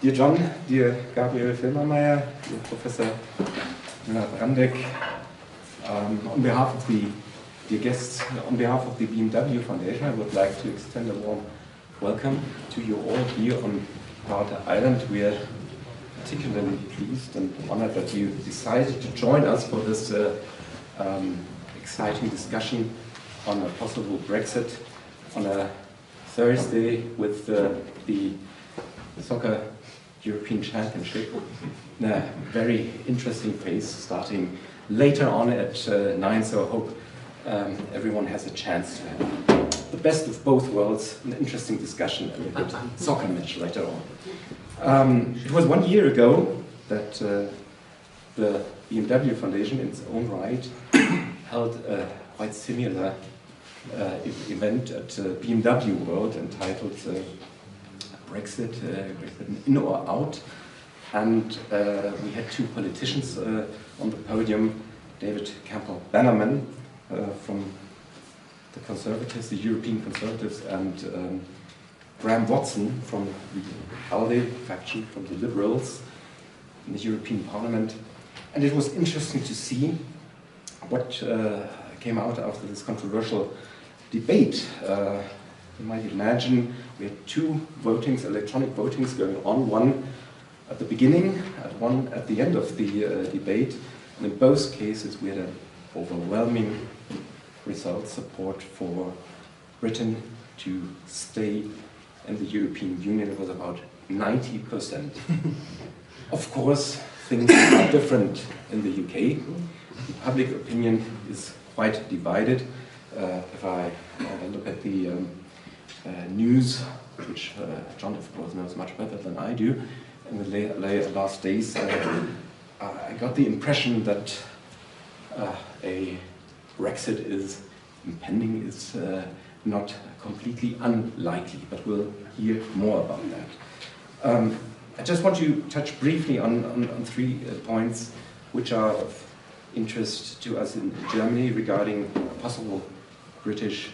Dear John, dear Gabriel Felbermayr, dear Professor Müller-Brandeck, on behalf of the dear guests, on behalf of the BMW Foundation, I would like to extend a warm welcome to you all here on Parter Island. We are particularly pleased and honored that you decided to join us for this exciting discussion on a possible Brexit on a Thursday with the Soccer European Championship in a very interesting phase starting later on at 9, so I hope everyone has a chance to have the best of both worlds, an interesting discussion and a good soccer match later on. It was 1 year ago that the BMW Foundation in its own right held a quite similar event at BMW World entitled Brexit, in or out, and we had two politicians on the podium, David Campbell-Bannerman from the Conservatives, the European Conservatives, and Graham Watson from the ALDE faction, from the Liberals in the European Parliament. And it was interesting to see what came out after this controversial debate. You might imagine we had two votings, electronic votings going on, one at the beginning and one at the end of the debate. And in both cases we had an overwhelming result support for Britain to stay in the European Union. It was about 90%. Of course, things are different in the UK. The public opinion is quite divided. If I look at the news, which John of course knows much better than I do, in the last days, I got the impression that a Brexit is impending, is not completely unlikely, but we'll hear more about that. I just want to touch briefly on 3 points which are of interest to us in Germany regarding a possible British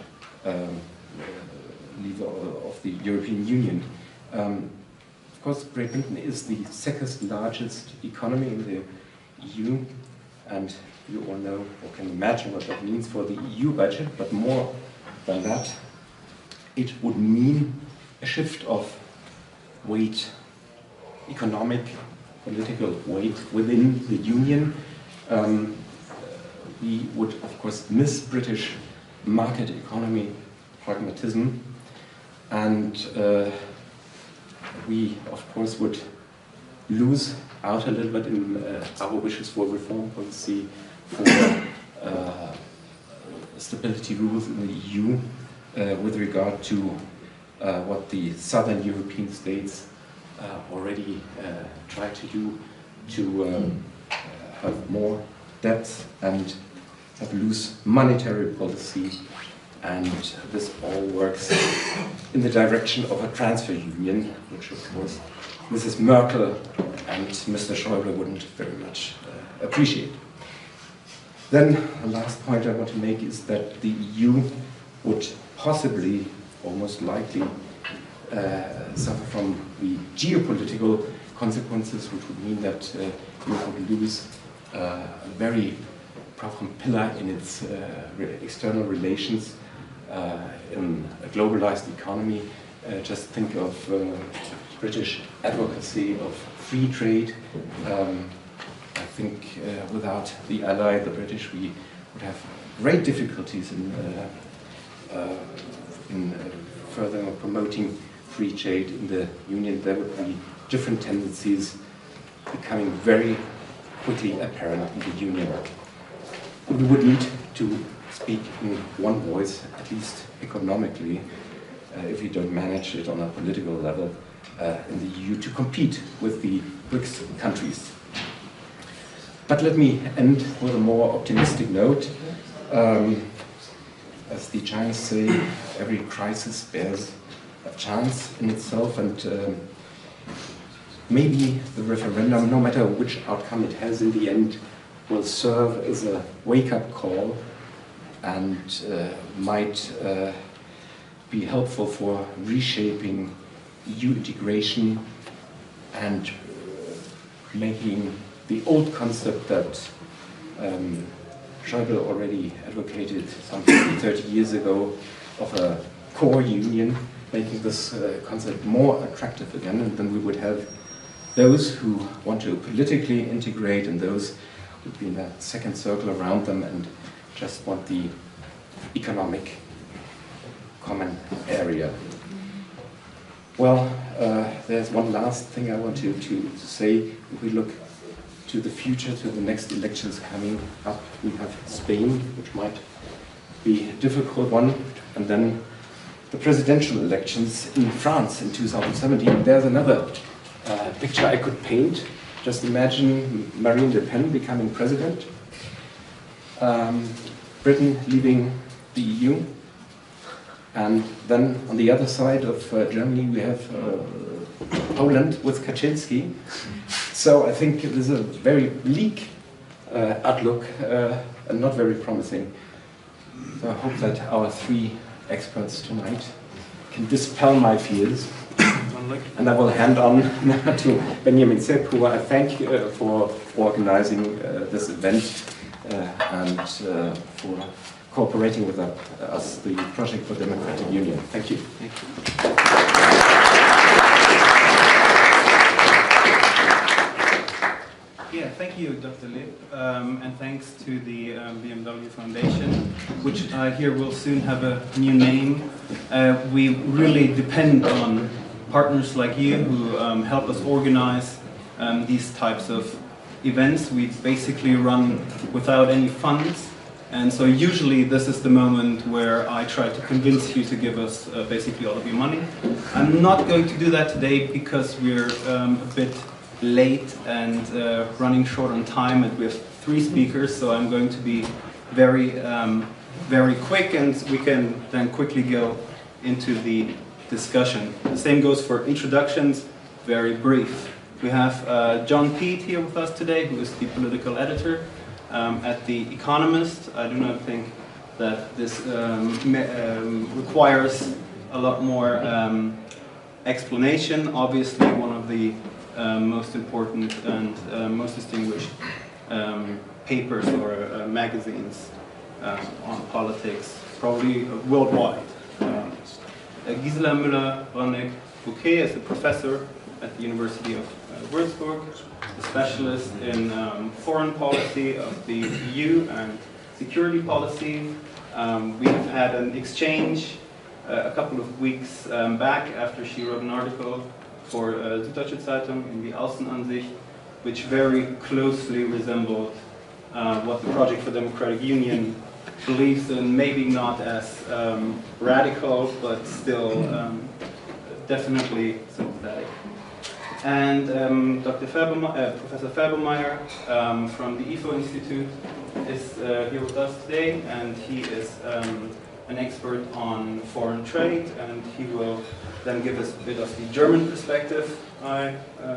leaver of the European Union. Of course, Great Britain is the second largest economy in the EU, and you all know or can imagine what that means for the EU budget, but more than that, it would mean a shift of weight, economic, political weight within the Union. We would, of course, miss British market economy pragmatism, and we, of course, would lose out a little bit in our wishes for reform policy, for stability rules in the EU with regard to what the southern European states already try to do to have more debts and have loose monetary policy, and this all works in the direction of a transfer union, which of course Mrs. Merkel and Mr. Schäuble wouldn't very much appreciate. Then the last point I want to make is that the EU would possibly, or most likely, suffer from the geopolitical consequences, which would mean that Europe would lose a very prominent pillar in its external relations in a globalized economy. Just think of British advocacy of free trade. I think without the ally, the British, we would have great difficulties in further promoting free trade in the Union. There would be different tendencies becoming very quickly apparent in the Union. We would need to speak in one voice, at least economically, if we don't manage it on a political level in the EU to compete with the BRICS countries. But let me end with a more optimistic note. As the Chinese say, every crisis bears a chance in itself, and maybe the referendum, no matter which outcome it has in the end, will serve as a wake-up call and might be helpful for reshaping EU integration and making the old concept that Schäuble already advocated some 30 years ago of a core union, making this concept more attractive again, and then we would have those who want to politically integrate and those who would be in that second circle around them and just want the economic common area. Well, there's one last thing I want to say. If we look to the future, to the next elections coming up, we have Spain, which might be a difficult one, and then the presidential elections in France in 2017. There's another picture I could paint. Just imagine Marine Le Pen becoming president, Britain leaving the EU, and then on the other side of Germany we have Poland with Kaczynski. So I think it is a very bleak outlook and not very promising. So I hope that our three experts tonight can dispel my fears. And I will hand on now to Benjamin Zeeb, who I thank for organizing this event and for cooperating with us, the Project for Democratic Union. Thank you. Thank you. Yeah, thank you, Dr. Leeb, and thanks to the BMW Foundation, which I hear will soon have a new name. We really depend on partners like you who help us organize these types of events. We basically run without any funds, and so usually this is the moment where I try to convince you to give us basically all of your money. I'm not going to do that today because we're a bit late and running short on time, and we have 3 speakers, so I'm going to be very quick, and we can then quickly go into the discussion. The same goes for introductions, very brief. We have John Peet here with us today, who is the political editor at The Economist. I do not think that this requires a lot more explanation. Obviously, one of the most important and most distinguished papers or magazines on politics, probably worldwide. Gisela Müller-Brandeck-Boucquet is a professor at the University of Würzburg, a specialist in foreign policy of the EU and security policy. We have had an exchange a couple of weeks back after she wrote an article for Süddeutsche Zeitung in the Außenansicht, which very closely resembled what the Project for Democratic Union believes in, maybe not as radical, but still definitely sympathetic. And Professor Felbermayr from the Ifo Institute is here with us today, and he is an expert on foreign trade, and he will then give us a bit of the German perspective, I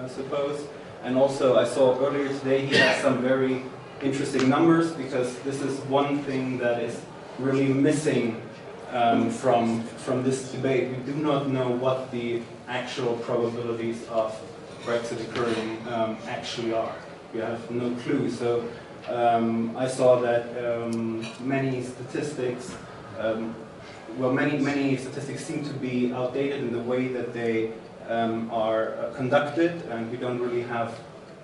suppose. And also, I saw earlier today he has some very interesting numbers, because this is one thing that is really missing from this debate. We do not know what the actual probabilities of Brexit occurring actually are. We have no clue. So I saw that many statistics, many statistics seem to be outdated in the way that they are conducted, and we don't really have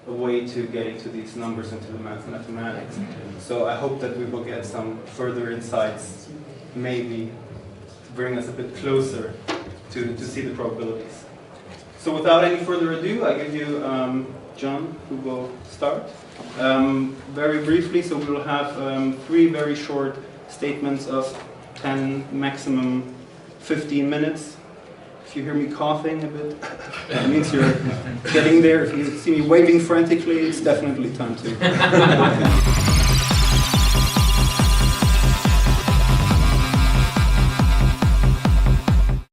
a way to get into these numbers, into the mathematics. So I hope that we will get some further insights, maybe to bring us a bit closer to see the probabilities. So without any further ado, I give you John, who will start. Very briefly, so we will have 3 very short statements of 10, maximum 15 minutes. If you hear me coughing a bit, that means you're getting there. If you see me waving frantically, it's definitely time to.